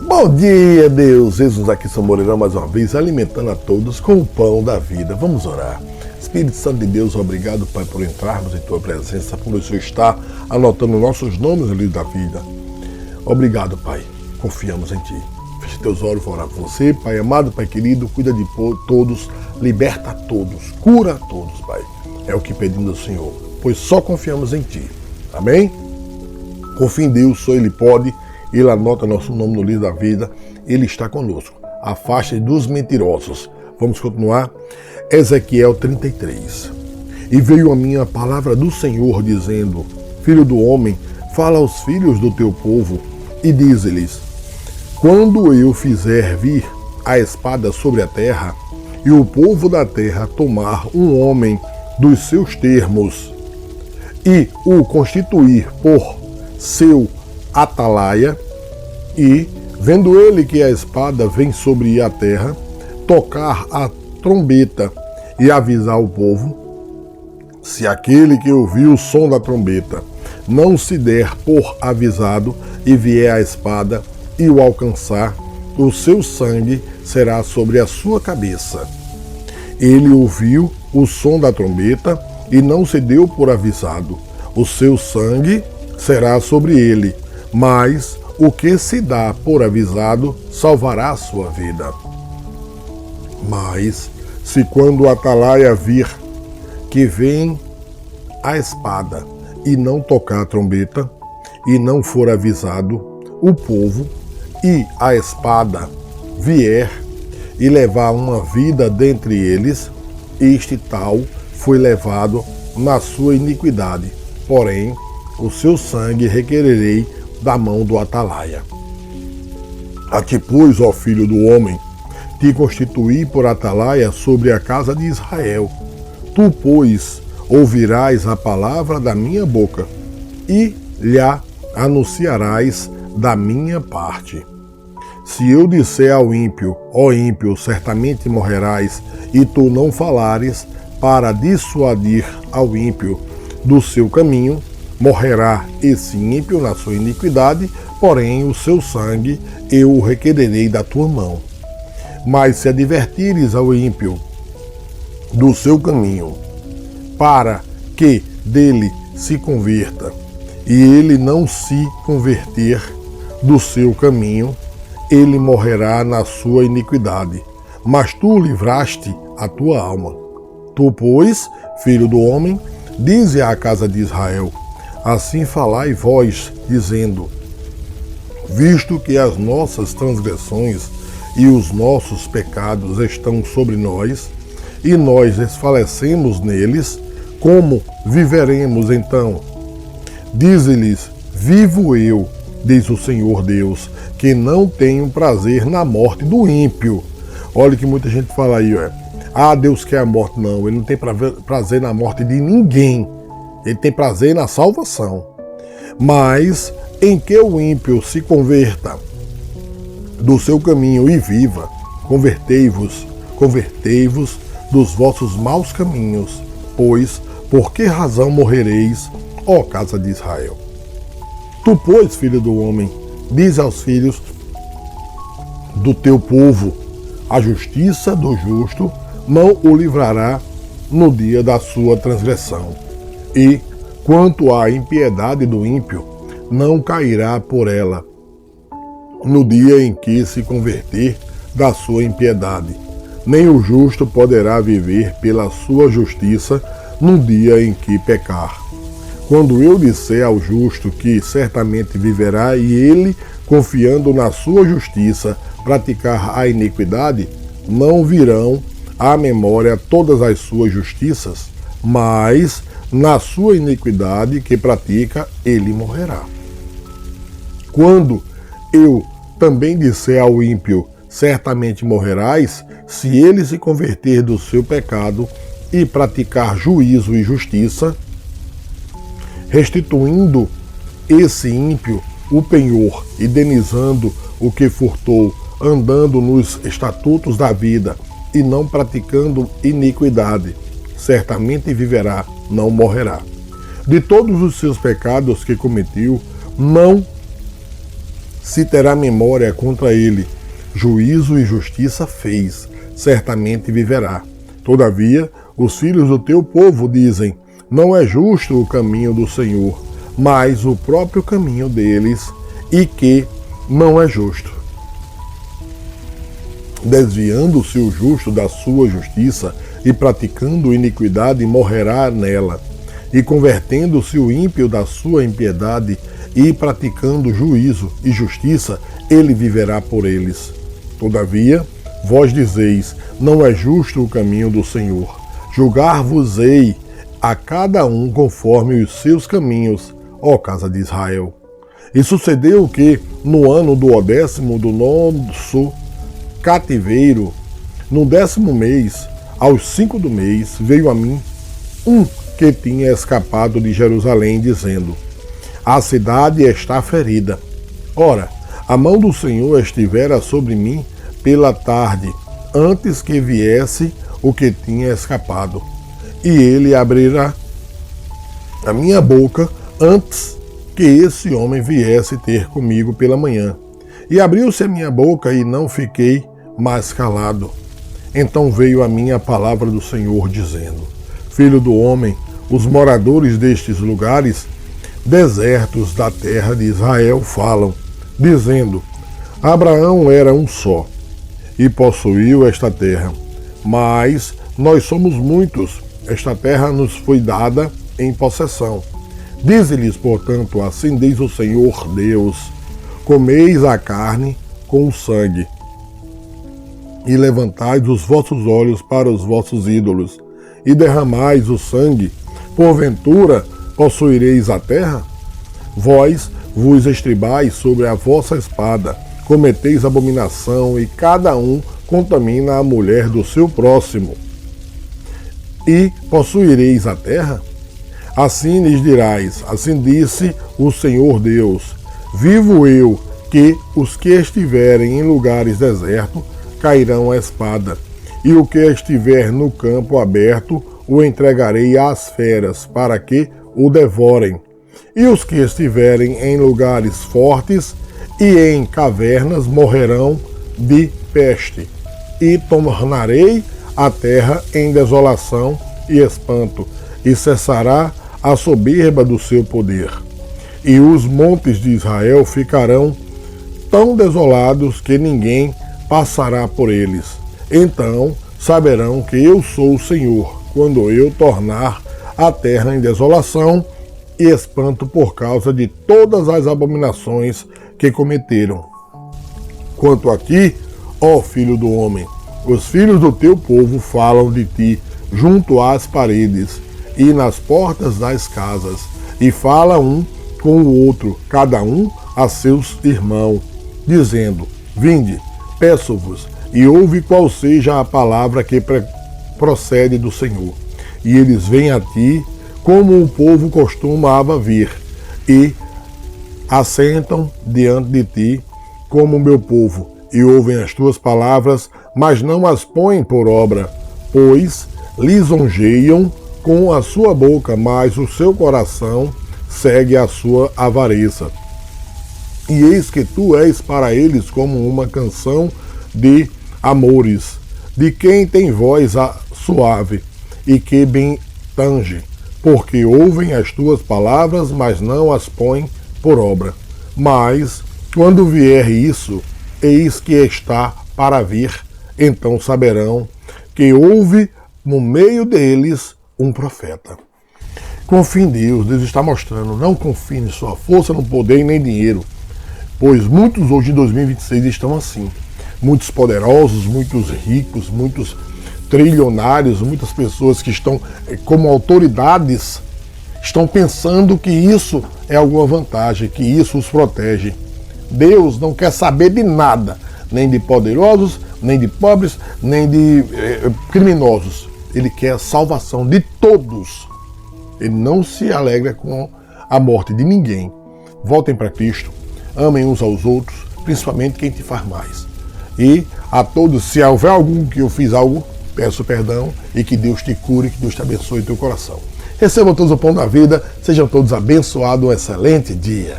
Bom dia, Deus! Jesus aqui, São Moreirão, mais uma vez, alimentando a todos com o pão da vida. Vamos orar. Espírito Santo de Deus, obrigado, Pai, por entrarmos em Tua presença, por o Senhor estar anotando nossos nomes no livro da vida. Obrigado, Pai. Confiamos em Ti. Feche Teus olhos, vou orar por você. Pai amado, Pai querido, cuida de todos, liberta a todos, cura a todos, Pai. É o que pedimos ao Senhor, pois só confiamos em Ti. Amém? Confie em Deus, só Ele pode. Ele anota nosso nome no livro da vida. Ele está conosco. Afaste dos mentirosos. Vamos continuar? Ezequiel 33. E veio a mim a palavra do Senhor, dizendo: Filho do homem, fala aos filhos do teu povo, e diz-lhes: Quando eu fizer vir a espada sobre a terra, e o povo da terra tomar um homem dos seus termos, e o constituir por seu atalaia, e, vendo ele que a espada vem sobre a terra, tocar a trombeta e avisar o povo, se aquele que ouviu o som da trombeta não se der por avisado e vier a espada e o alcançar, o seu sangue será sobre a sua cabeça. Ele ouviu o som da trombeta e não se deu por avisado, o seu sangue será sobre ele, mas o que se dá por avisado salvará a sua vida. Mas, se quando o atalaia vir que vem a espada e não tocar a trombeta, e não for avisado o povo, e a espada vier e levar uma vida dentre eles, este tal foi levado na sua iniquidade, porém o seu sangue requererei da mão do atalaia. A que, pois, ó filho do homem, te constituí por atalaia sobre a casa de Israel. Tu, pois, ouvirás a palavra da minha boca, e lhe anunciarás da minha parte. Se eu disser ao ímpio, ó ímpio, certamente morrerás, e tu não falares para dissuadir ao ímpio do seu caminho, morrerá esse ímpio na sua iniquidade, porém o seu sangue eu o requererei da tua mão. Mas se advertires ao ímpio do seu caminho, para que dele se converta, e ele não se converter do seu caminho, ele morrerá na sua iniquidade, mas tu livraste a tua alma. Tu, pois, filho do homem, dize à casa de Israel: assim falai vós, dizendo: visto que as nossas transgressões e os nossos pecados estão sobre nós, e nós desfalecemos neles, como viveremos então? Dize-lhes: vivo eu, diz o Senhor Deus, que não tenho prazer na morte do ímpio. Olha que muita gente fala aí, Deus quer a morte. Não, ele não tem prazer na morte de ninguém. Ele tem prazer na salvação. Mas em que o ímpio se converta do seu caminho e viva, convertei-vos dos vossos maus caminhos, pois por que razão morrereis, ó casa de Israel? Tu, pois, filho do homem, diz aos filhos do teu povo: a justiça do justo não o livrará no dia da sua transgressão. E, quanto à impiedade do ímpio, não cairá por ela no dia em que se converter da sua impiedade, nem o justo poderá viver pela sua justiça no dia em que pecar. Quando eu disser ao justo que certamente viverá, e ele, confiando na sua justiça, praticar a iniquidade, não virão à memória todas as suas justiças, mas na sua iniquidade que pratica, ele morrerá. Quando eu também disser ao ímpio: certamente morrerás, se ele se converter do seu pecado e praticar juízo e justiça, restituindo esse ímpio o penhor, indenizando o que furtou, andando nos estatutos da vida e não praticando iniquidade, certamente viverá, não morrerá. De todos os seus pecados que cometeu, não se terá memória contra ele. Juízo e justiça fez, certamente viverá. Todavia, os filhos do teu povo dizem: não é justo o caminho do Senhor, mas o próprio caminho deles, e que não é justo. Desviando-se o justo da sua justiça e praticando iniquidade, morrerá nela. E convertendo-se o ímpio da sua impiedade e praticando juízo e justiça, ele viverá por eles. Todavia, vós dizeis: não é justo o caminho do Senhor. Julgar-vos-ei a cada um conforme os seus caminhos, ó casa de Israel. E sucedeu que, no ano do 10º do nosso cativeiro, no 10º mês, aos 5 do mês, veio a mim um que tinha escapado de Jerusalém, dizendo: a cidade está ferida. Ora, a mão do Senhor estivera sobre mim pela tarde, antes que viesse o que tinha escapado. E ele abrirá a minha boca antes que esse homem viesse ter comigo pela manhã. E abriu-se a minha boca e não fiquei mais calado. Então veio a mim a palavra do Senhor, dizendo: filho do homem, os moradores destes lugares desertos da terra de Israel falam, dizendo: Abraão era um só, e possuiu esta terra. Mas nós somos muitos, esta terra nos foi dada em possessão. Dize-lhes, portanto, assim diz o Senhor Deus: comeis a carne com o sangue, e levantais os vossos olhos para os vossos ídolos, e derramais o sangue. Porventura possuireis a terra? Vós vos estribais sobre a vossa espada, cometeis abominação, e cada um contamina a mulher do seu próximo. E possuireis a terra? Assim lhes dirás: assim disse o Senhor Deus: vivo eu, que os que estiverem em lugares desertos cairão à espada, e o que estiver no campo aberto o entregarei às feras, para que o devorem. E os que estiverem em lugares fortes e em cavernas morrerão de peste. E tornarei a terra em desolação e espanto, e cessará a soberba do seu poder. E os montes de Israel ficarão tão desolados que ninguém passará por eles. Então saberão que eu sou o Senhor, quando eu tornar a terra em desolação e espanto por causa de todas as abominações que cometeram. Quanto a ti, ó filho do homem, os filhos do teu povo falam de ti junto às paredes e nas portas das casas, e fala um com o outro, cada um a seus irmãos, dizendo: vinde, peço-vos, e ouve qual seja a palavra que procede do Senhor. E eles vêm a ti, como o povo costumava vir, e assentam diante de ti, como o meu povo, e ouvem as tuas palavras, mas não as põem por obra, pois lisonjeiam com a sua boca, mas o seu coração segue a sua avareza. E eis que tu és para eles como uma canção de amores, de quem tem voz suave e que bem tange, porque ouvem as tuas palavras, mas não as põem por obra. Mas, quando vier isso, eis que está para vir, então saberão que houve no meio deles um profeta. Confie em Deus. Deus está mostrando: não confie em sua força, no poder e nem dinheiro, pois muitos hoje em 2026 estão assim. Muitos poderosos, muitos ricos, muitos trilionários, muitas pessoas que estão como autoridades, estão pensando que isso é alguma vantagem, que isso os protege. Deus não quer saber de nada, nem de poderosos, nem de pobres, nem de criminosos. Ele quer a salvação de todos. Ele não se alegra com a morte de ninguém. Voltem para Cristo, amem uns aos outros, principalmente quem te faz mais. E a todos, se houver algum que eu fiz algo, peço perdão, e que Deus te cure, que Deus te abençoe teu coração. Recebam todos o pão da vida, sejam todos abençoados, um excelente dia.